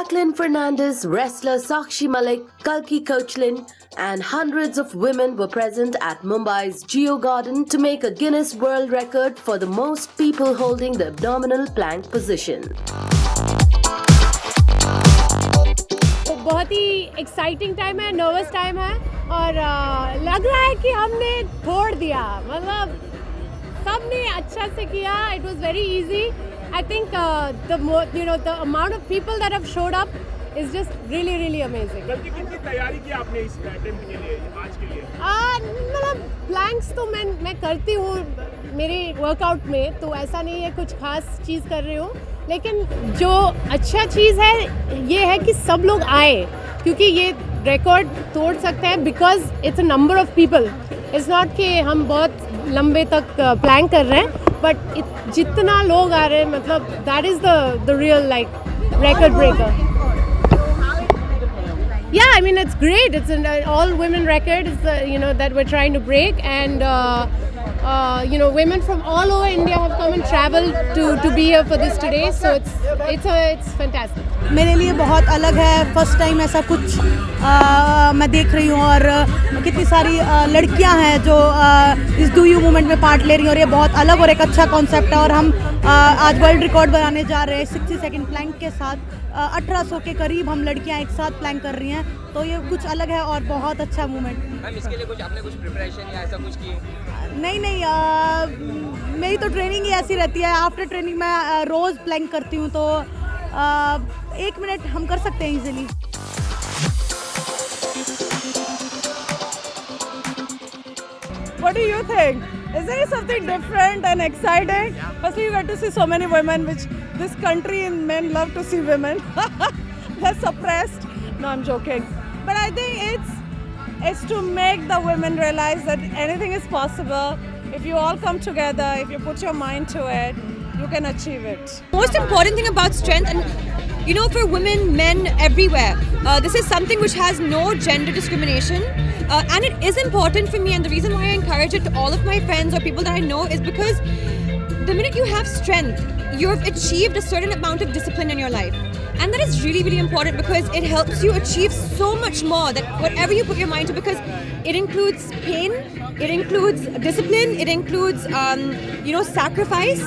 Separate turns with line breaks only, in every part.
Jacqueline Fernandez, wrestler Sakshi Malik, Kalki Kochlin, and hundreds of women were present at Mumbai's Geo Garden to make a Guinness World Record for the most people holding the abdominal plank position.
बहुत ही exciting time है, nervous time है और लग रहा है कि हमने तोड़ दिया, मतलब सबने अच्छा से किया. It was very easy. I think the amount of people that have showed up is just really amazing.
बल्कि कितनी तैयारी की आपने इस अटेम्प्ट के लिए, आज के लिए?
मतलब प्लैंक्स तो मैं करती हूँ मेरे वर्कआउट में, तो ऐसा नहीं है कुछ खास चीज़ कर रही हूँ. लेकिन जो अच्छा चीज़ है ये है कि सब लोग आए, क्योंकि ये रिकॉर्ड तोड़ सकते हैं because it's a number of people. It's not कि हम बहुत लंबे तक प्लान कर रहे हैं, बट जितना लोग आ रहे हैं, मतलब that is the real like record breaker. Yeah, I mean it's great. It's an all-women record. It's that we're trying to break, and women from all over India have come and traveled to be here for this today. So it's fantastic.
मेरे लिए बहुत अलग है. First time ऐसा कुछ मैं देख रही हूँ, और कितनी सारी लड़कियाँ हैं जो इस डू यू मूवमेंट में पार्ट ले रही हैं, और ये बहुत अलग और एक अच्छा कॉन्सेप्ट है. और हम आज वर्ल्ड रिकॉर्ड बनाने जा रहे हैं 60 सेकंड प्लैंक के साथ. 1800 के करीब हम लड़कियां एक साथ प्लैंक कर रही हैं, तो ये कुछ अलग है और बहुत अच्छा मूवमेंट.
मैम, इसके लिए आपने कुछ प्रिपरेशन या ऐसा कुछ की?
नहीं, मेरी तो ट्रेनिंग ही ऐसी रहती है. आफ्टर ट्रेनिंग मैं रोज़ प्लैंक करती हूँ, तो 1 मिनट हम कर सकते हैं easily.
What do you think? Is there something different and exciting? Firstly, you got to see so many women, which this country and men love to see women. They're suppressed. No, I'm joking. But I think it's to make the women realize that anything is possible. If you all come together, if you put your mind to it, you can achieve it.
Most important thing about strength, and for women, men, everywhere, this is something which has no gender discrimination. And it is important for me, and the reason why I encourage it to all of my friends or people that I know is because the minute you have strength, you've achieved a certain amount of discipline in your life. And that is really important, because it helps you achieve so much more than whatever you put your mind to, because it includes pain, it includes discipline, it includes sacrifice,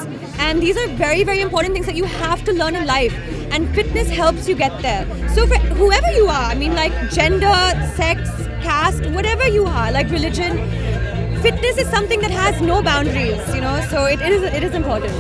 and these are very important things that you have to learn in life, and fitness helps you get there. So for whoever you are, I mean, like gender, sex, caste, whatever you are, like religion, fitness is something that has no boundaries, so it is important.